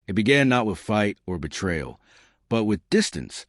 It began not with fight or betrayal, but with distance,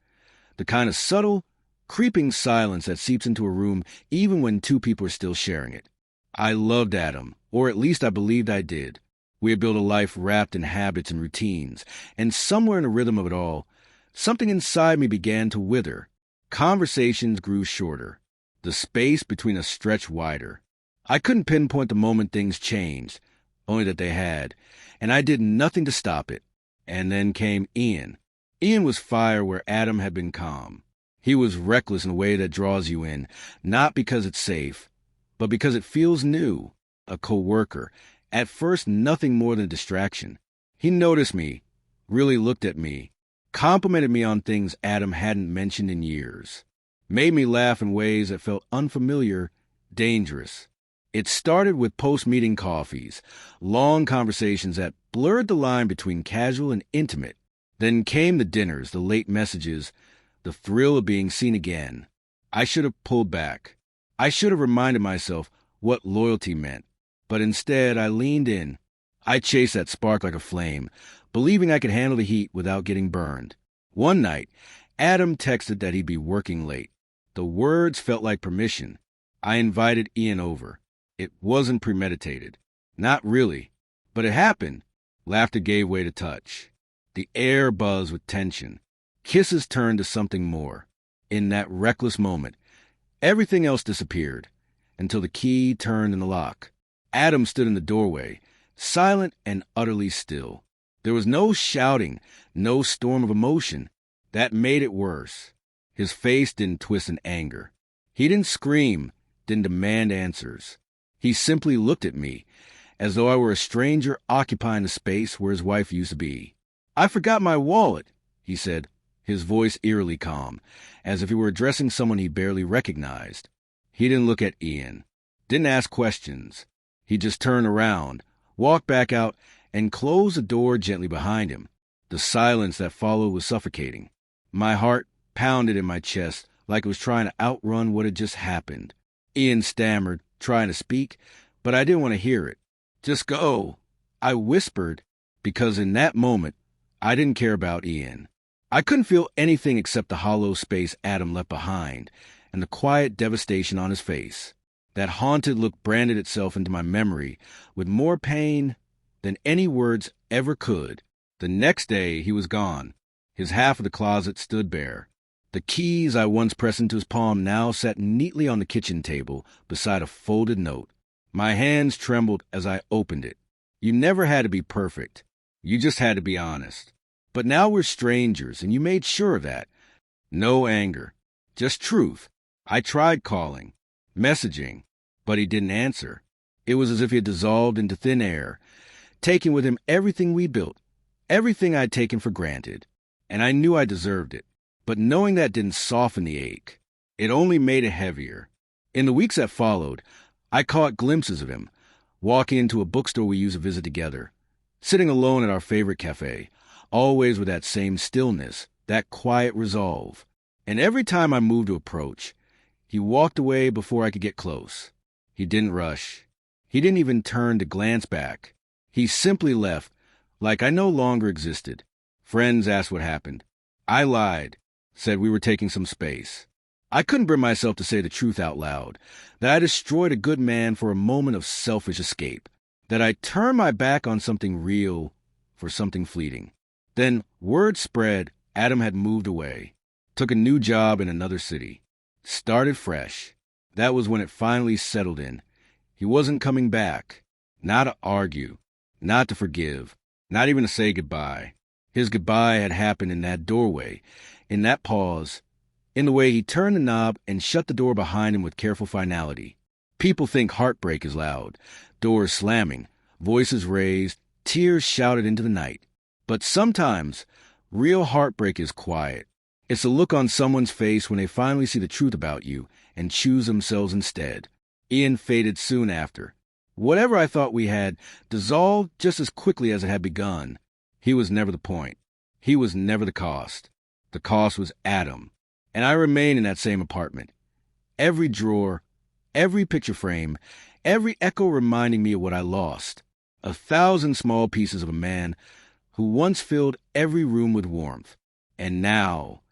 the kind of subtle, creeping silence that seeps into a room even when two people are still sharing it. I loved Adam, or at least I believed I did. We had built a life wrapped in habits and routines, and somewhere in the rhythm of it all, something inside me began to wither. Conversations grew shorter. The space between us stretched wider. I couldn't pinpoint the moment things changed, only that they had, and I did nothing to stop it. And then came Ian. Ian was fire where Adam had been calm. He was reckless in a way that draws you in, not because it's safe, but because it feels new. A co-worker, at first nothing more than a distraction. He noticed me, really looked at me, complimented me on things Adam hadn't mentioned in years, made me laugh in ways that felt unfamiliar, dangerous. It started with post-meeting coffees, long conversations that blurred the line between casual and intimate. Then came the dinners, the late messages, the thrill of being seen again. I should have pulled back. I should have reminded myself what loyalty meant. But instead, I leaned in. I chased that spark like a flame, believing I could handle the heat without getting burned. One night, Adam texted that he'd be working late. The words felt like permission. I invited Ian over. It wasn't premeditated. Not really. But it happened. Laughter gave way to touch. The air buzzed with tension. Kisses turned to something more. In that reckless moment, everything else disappeared, until the key turned in the lock. Adam stood in the doorway, silent and utterly still. There was no shouting, no storm of emotion. That made it worse. His face didn't twist in anger. He didn't scream, didn't demand answers. He simply looked at me, as though I were a stranger occupying the space where his wife used to be. "I forgot my wallet," he said, his voice eerily calm, as if he were addressing someone he barely recognized. He didn't look at Ian, didn't ask questions. He just turned around, walked back out, and closed the door gently behind him. The silence that followed was suffocating. My heart pounded in my chest like it was trying to outrun what had just happened. Ian stammered, trying to speak, but I didn't want to hear it. "Just go," I whispered, because in that moment, I didn't care about Ian. I couldn't feel anything except the hollow space Adam left behind and the quiet devastation on his face. That haunted look branded itself into my memory with more pain than any words ever could. The next day, he was gone. His half of the closet stood bare. The keys I once pressed into his palm now sat neatly on the kitchen table beside a folded note. My hands trembled as I opened it. You never had to be perfect. You just had to be honest. But now we're strangers, and you made sure of that. No anger, just truth. I tried calling, messaging, but he didn't answer. It was as if he had dissolved into thin air, taking with him everything we built, everything I'd taken for granted. And I knew I deserved it. But knowing that didn't soften the ache. It only made it heavier. In the weeks that followed, I caught glimpses of him, walking into a bookstore we used to visit together, sitting alone at our favorite cafe, always with that same stillness, that quiet resolve. And every time I moved to approach, he walked away before I could get close. He didn't rush. He didn't even turn to glance back. He simply left, like I no longer existed. Friends asked what happened. I lied, said we were taking some space. I couldn't bring myself to say the truth out loud, that I destroyed a good man for a moment of selfish escape, that I turned my back on something real for something fleeting. Then word spread Adam had moved away, took a new job in another city, started fresh. That was when it finally settled in. He wasn't coming back, not to argue, not to forgive, not even to say goodbye. His goodbye had happened in that doorway, in that pause, in the way he turned the knob and shut the door behind him with careful finality. People think heartbreak is loud, doors slamming, voices raised, tears shouted into the night. But sometimes, real heartbreak is quiet. It's the look on someone's face when they finally see the truth about you and choose themselves instead. Ian faded soon after. Whatever I thought we had dissolved just as quickly as it had begun. He was never the point. He was never the cost. The cost was Adam. And I remained in that same apartment. Every drawer, every picture frame, every echo reminding me of what I lost. 1,000 small pieces of a man who once filled every room with warmth. And now,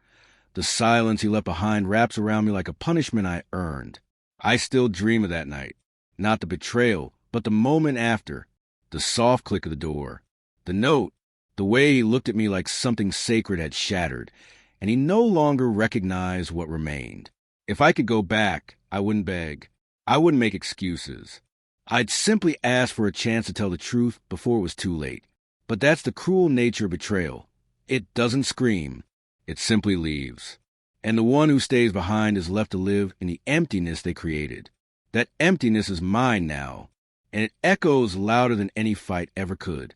the silence he left behind wraps around me like a punishment I earned. I still dream of that night. Not the betrayal, but the moment after. The soft click of the door. The note. The way he looked at me like something sacred had shattered, and he no longer recognized what remained. If I could go back, I wouldn't beg. I wouldn't make excuses. I'd simply ask for a chance to tell the truth before it was too late. But that's the cruel nature of betrayal. It doesn't scream. It simply leaves. And the one who stays behind is left to live in the emptiness they created. That emptiness is mine now, and it echoes louder than any fight ever could.